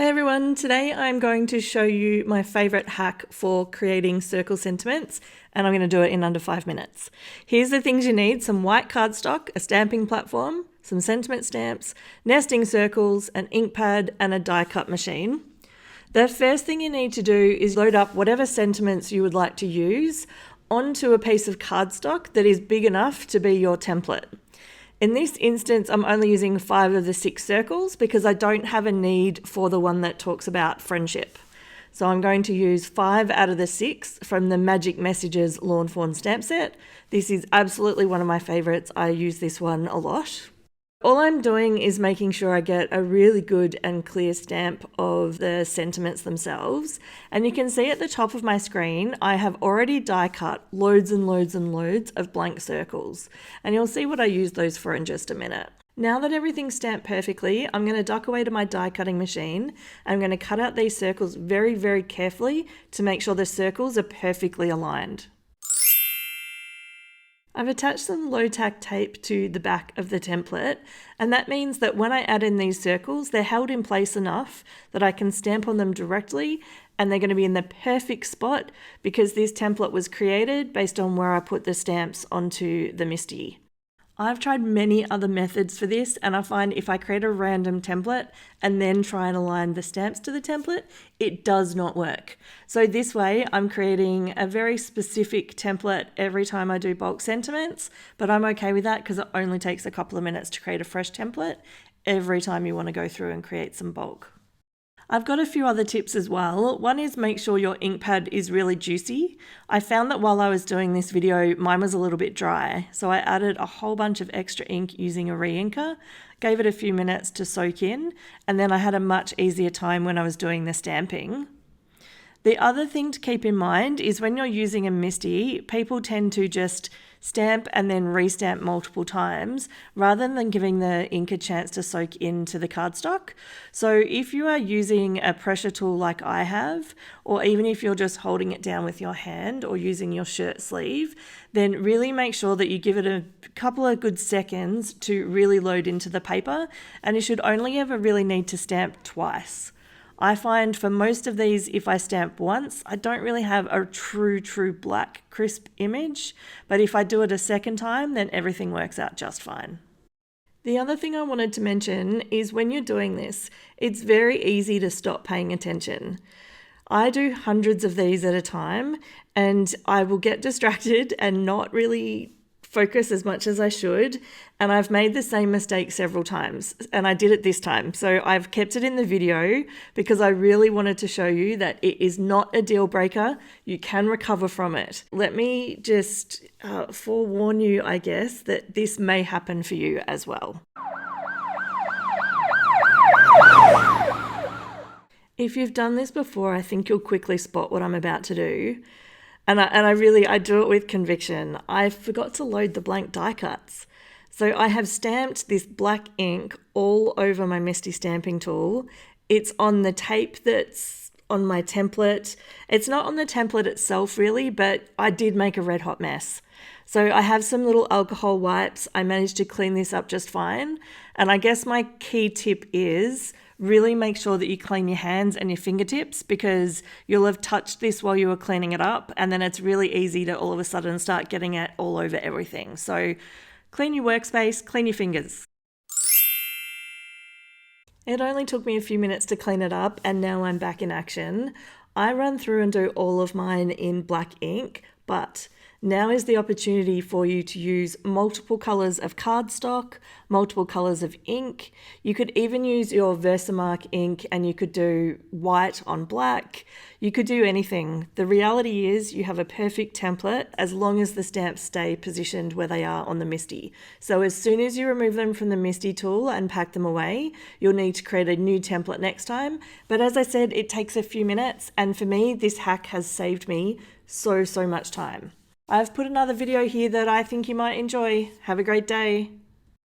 Hey everyone, today I'm going to show you my favorite hack for creating circle sentiments, and I'm going to do it in under 5 minutes. Here's the things you need: some white cardstock, a stamping platform, some sentiment stamps, nesting circles, an ink pad, and a die cut machine. The first thing you need to do is load up whatever sentiments you would like to use onto a piece of cardstock that is big enough to be your template. In this instance, I'm only using 5 of the 6 circles because I don't have a need for the one that talks about friendship. So I'm going to use 5 out of the 6 from the Magic Messages Lawn Fawn stamp set. This is absolutely one of my favorites. I use this one a lot. All I'm doing is making sure I get a really good and clear stamp of the sentiments themselves. And you can see at the top of my screen, I have already die cut loads and loads and loads of blank circles. And you'll see what I use those for in just a minute. Now that everything's stamped perfectly, I'm going to duck away to my die cutting machine. I'm going to cut out these circles very, very carefully to make sure the circles are perfectly aligned. I've attached some low-tack tape to the back of the template, and that means that when I add in these circles, they're held in place enough that I can stamp on them directly, and they're going to be in the perfect spot because this template was created based on where I put the stamps onto the MISTI. I've tried many other methods for this, and I find if I create a random template and then try and align the stamps to the template, it does not work. So this way, I'm creating a very specific template every time I do bulk sentiments, but I'm okay with that because it only takes a couple of minutes to create a fresh template every time you want to go through and create some bulk. I've got a few other tips as well. One is make sure your ink pad is really juicy. I found that while I was doing this video, mine was a little bit dry. So I added a whole bunch of extra ink using a re-inker, gave it a few minutes to soak in, and then I had a much easier time when I was doing the stamping. The other thing to keep in mind is when you're using a MISTI, people tend to just stamp and then restamp multiple times rather than giving the ink a chance to soak into the cardstock. So if you are using a pressure tool like I have, or even if you're just holding it down with your hand or using your shirt sleeve, then really make sure that you give it a couple of good seconds to really load into the paper, and you should only ever really need to stamp twice. I find for most of these, if I stamp once, I don't really have a true black crisp image, but if I do it a second time, then everything works out just fine. The other thing I wanted to mention is when you're doing this, it's very easy to stop paying attention. I do hundreds of these at a time, and I will get distracted and not really focus as much as I should, and I've made the same mistake several times, and I did it this time. So I've kept it in the video because I really wanted to show you that it is not a deal breaker. You can recover from it. Let me just forewarn you, I guess, that this may happen for you as well. If you've done this before, I think you'll quickly spot what I'm about to do. And I do it with conviction. I forgot to load the blank die cuts. So I have stamped this black ink all over my MISTI stamping tool. It's on the tape that's on my template. It's not on the template itself really, but I did make a red hot mess. So I have some little alcohol wipes. I managed to clean this up just fine. And I guess my key tip is really make sure that you clean your hands and your fingertips because you'll have touched this while you were cleaning it up, and then it's really easy to all of a sudden start getting it all over everything. So clean your workspace, clean your fingers. It only took me a few minutes to clean it up, and now I'm back in action. I run through and do all of mine in black ink, but now is the opportunity for you to use multiple colors of cardstock, multiple colors of ink. You could even use your Versamark ink and you could do white on black. You could do anything. The reality is you have a perfect template as long as the stamps stay positioned where they are on the MISTI. So as soon as you remove them from the MISTI tool and pack them away, you'll need to create a new template next time. But as I said, it takes a few minutes, and for me, this hack has saved me so much time. I've put another video here that I think you might enjoy. Have a great day.